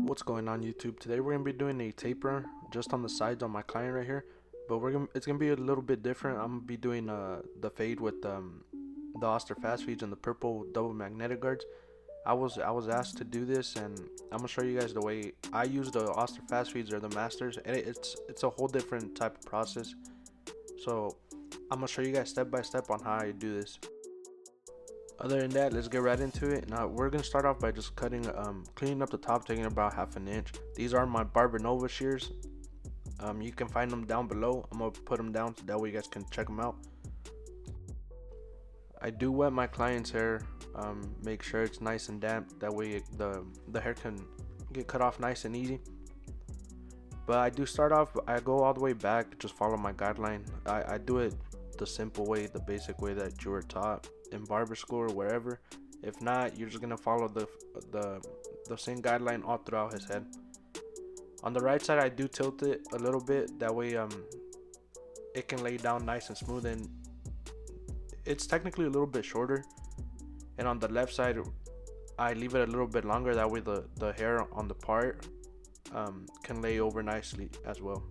What's going on YouTube? Today we're gonna be doing a taper just on the sides on my client right here, but it's gonna be a little bit different. I'm gonna be doing the fade with the Oster fast feeds and the purple double magnetic guards. I was asked to do this, and I'm gonna show you guys the way I use the Oster fast feeds or the masters, and it's a whole different type of process. So I'm gonna show you guys step by step on how I do this. Other than that, let's get right into it. Now we're gonna start off by just cleaning up the top, taking about ½ an inch. These are my Barber Nova shears. You can find them down below. I'm gonna put them down so that way you guys can check them out. I do wet my client's hair, make sure it's nice and damp. That way the hair can get cut off nice and easy. But I do start off, I go all the way back, just follow my guideline. I do it the simple way, the basic way that you were taught in barber school or wherever. If not, you're just gonna follow the same guideline all throughout his head. On the right side, I do tilt it a little bit, that way it can lay down nice and smooth, and it's technically a little bit shorter. And on the left side, I leave it a little bit longer, that way the hair on the part can lay over nicely as well.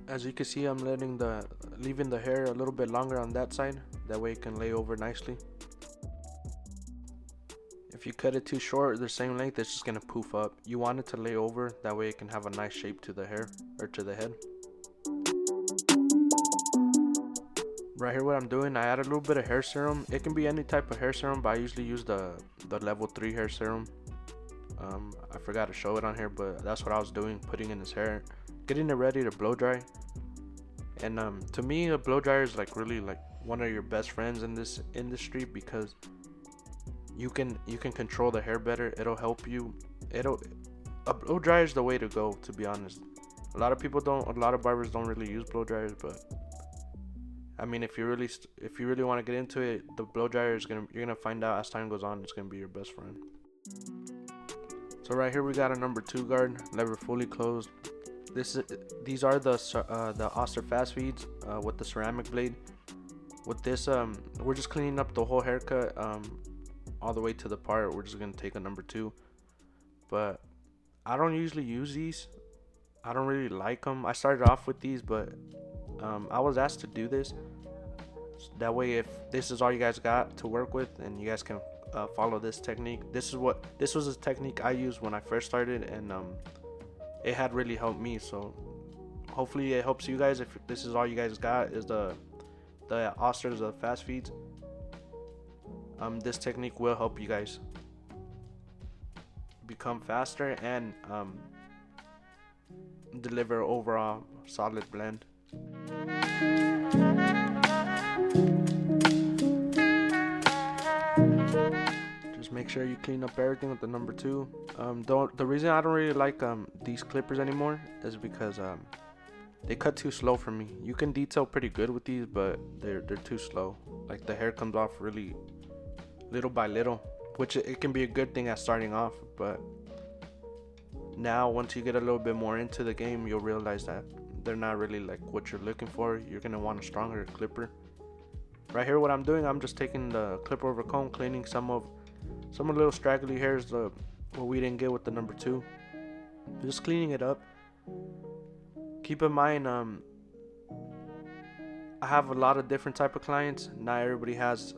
As you can see, I'm leaving the hair a little bit longer on that side, that way it can lay over nicely. If you cut it too short, the same length, it's just gonna poof up. You want it to lay over, that way it can have a nice shape to the hair or to the head. Right here, what I'm doing, I add a little bit of hair serum. It can be any type of hair serum, but I usually use the level 3 hair serum. I forgot to show it on here, but that's what I was doing, putting in his hair, getting it ready to blow dry. And to me, a blow dryer is really one of your best friends in this industry, because you can control the hair better. It'll help you. A blow dryer is the way to go, to be honest. A lot of barbers don't really use blow dryers, but I mean, if you really want to get into it, the blow dryer you're gonna find out as time goes on, it's gonna be your best friend. So right here we got a number 2 guard, lever fully closed. These are the Oster fast feeds with the ceramic blade. With this, we're just cleaning up the whole haircut, all the way to the part. We're just gonna take a number 2, but I don't usually use these. I don't really like them. I started off with these, but I was asked to do this. That way, if this is all you guys got to work with, and you guys can follow this technique. This was a technique I used when I first started, and it had really helped me. So hopefully it helps you guys. If this is all you guys got is the Osters, the fast feeds, this technique will help you guys become faster and deliver overall solid blend. Just make sure you clean up everything with the number 2. The reason I don't really like these clippers anymore is because they cut too slow for me. You can detail pretty good with these, but they're too slow. Like, the hair comes off really little by little, which it can be a good thing at starting off, but now once you get a little bit more into the game, you'll realize that they're not really like what you're looking for. You're gonna want a stronger clipper. Right here, what I'm doing, I'm just taking the clipper over comb, cleaning some of the little straggly hairs, what we didn't get with the number 2. Just cleaning it up. Keep in mind, I have a lot of different type of clients. Not everybody has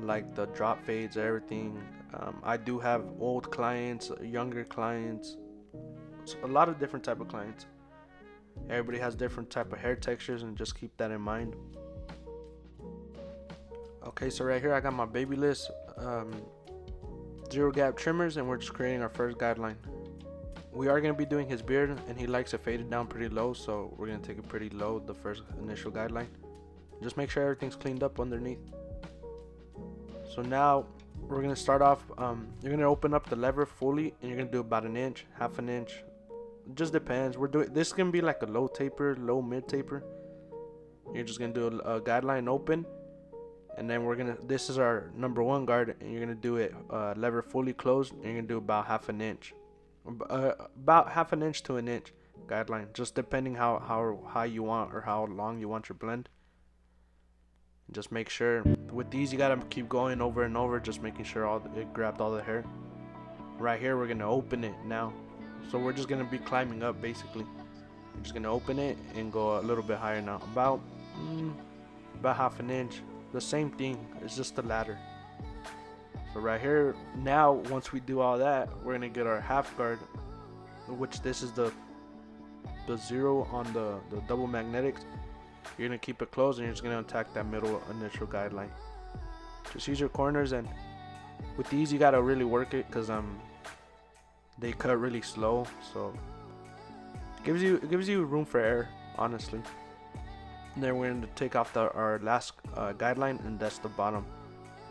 like the drop fades or everything. I do have old clients, younger clients, a lot of different type of clients. Everybody has different type of hair textures, and just keep that in mind. Okay, so right here I got my baby list 0 gap trimmers, and we're just creating our first guideline. We are going to be doing his beard, and he likes it faded down pretty low, so we're going to take it pretty low, the first initial guideline. Just make sure everything's cleaned up underneath. So now we're going to start off, you're going to open up the lever fully, and you're going to do about an inch, ½ an inch. It just depends. This is going to be like a low taper, low mid taper. You're just going to do a guideline open, and then this is our number 1 guard, and you're going to do it lever fully closed, and you're going to do about ½ an inch. About ½ an inch to an inch guideline, just depending how high you want or how long you want your blend. Just make sure with these you gotta keep going over and over, just making sure it grabbed all the hair. Right here we're gonna open it now, so we're just gonna be climbing up basically. We're just gonna open it and go a little bit higher now, about half an inch. The same thing, it's just the ladder. So right here now, once we do all that, we're gonna get our half guard, which this is the 0 on the double magnetics. You're gonna keep it closed and you're just gonna attack that middle initial guideline. Just use your corners, and with these you gotta really work it because they cut really slow, so it gives you room for error, honestly. And then we're going to take off our last guideline, and that's the bottom.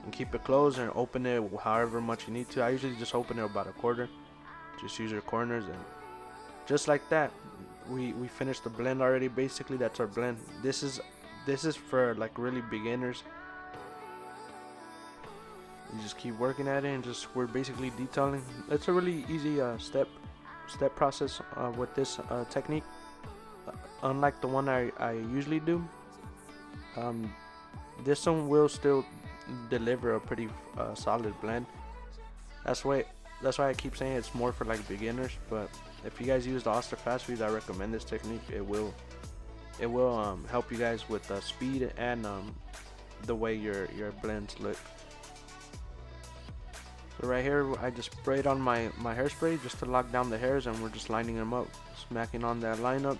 And keep it closed and open it however much you need to. I usually just open it about a quarter. Just use your corners, and just like that, we finished the blend already. Basically, that's our blend. This is for like really beginners. You just keep working at it, and we're basically detailing. It's a really easy step process with this technique. Unlike the one I usually do, this one will still deliver a pretty solid blend. That's why I keep saying it's more for like beginners. But if you guys use the Oster fast feeds, I recommend this technique. It will help you guys with speed and the way your blends look. So right here I just sprayed on my hairspray just to lock down the hairs, and we're just lining them up, smacking on that lineup.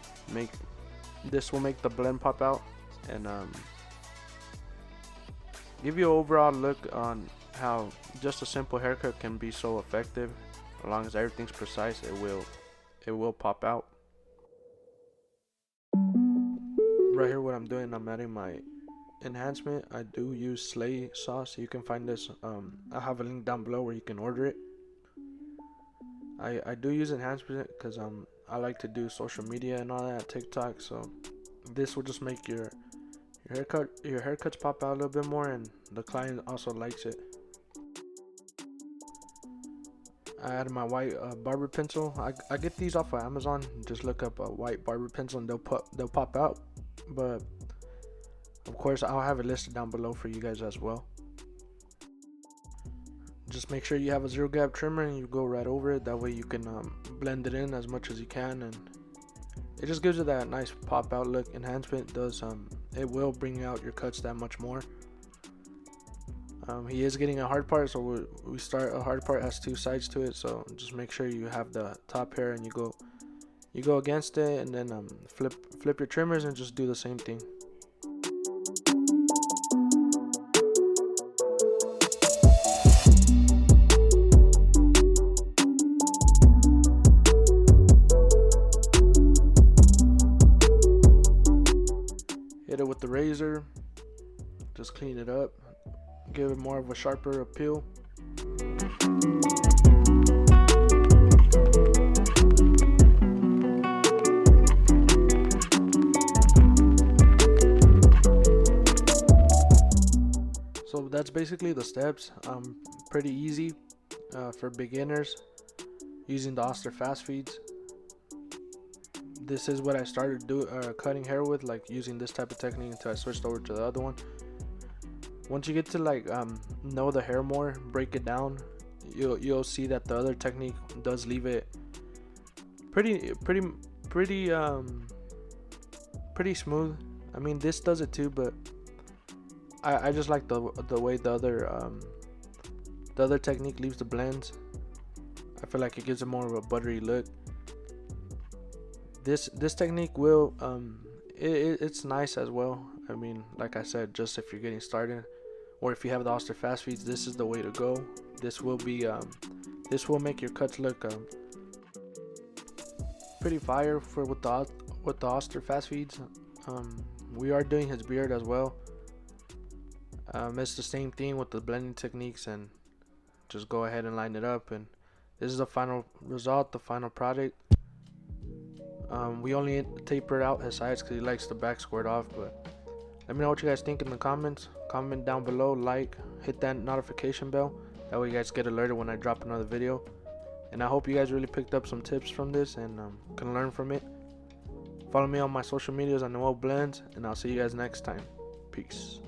This will make the blend pop out and give you an overall look on how just a simple haircut can be so effective. As long as everything's precise, it will pop out. Right here what I'm doing, I'm adding my enhancement. I do use Slay sauce. You can find this, I have a link down below where you can order it. I do use enhancement because I like to do social media and all that, TikTok, so this will just make your haircuts pop out a little bit more, and the client also likes it. I added my white barber pencil. I get these off of Amazon. Just look up a white barber pencil and they'll pop out, but of course I'll have it listed down below for you guys as well. Just make sure you have a 0 gap trimmer and you go right over it. That way you can blend it in as much as you can, and it just gives it that nice pop out look. Enhancement does it will bring out your cuts that much more. He is getting a hard part, so we start a hard part, has 2 sides to it, so just make sure you have the top hair and you go against it, and then flip your trimmers and just do the same thing. Hit it with the razor, just clean it up, give it more of a sharper appeal. So that's basically the steps. Pretty easy for beginners using the Oster fast feeds. This is what I started cutting hair with, like using this type of technique, until I switched over to the other one. Once you get to like know the hair more, break it down, you'll see that the other technique does leave it pretty smooth. I mean, this does it too, but I just like the way the other technique leaves the blends. I feel like it gives it more of a buttery look. This technique will it's nice as well. I mean, like I said, just if you're getting started, or if you have the Oster fast feeds, this is the way to go. This will make your cuts look pretty fire with the Oster fast feeds. We are doing his beard as well. It's the same thing with the blending techniques, and just go ahead and line it up, and this is the final result, the final product. We only tapered out his sides because he likes the back squared off, but let me know what you guys think in the comments. Comment down below, like, hit that notification bell, that way you guys get alerted when I drop another video. And I hope you guys really picked up some tips from this and can learn from it. Follow me on my social medias on NoelBlends, and I'll see you guys next time. Peace.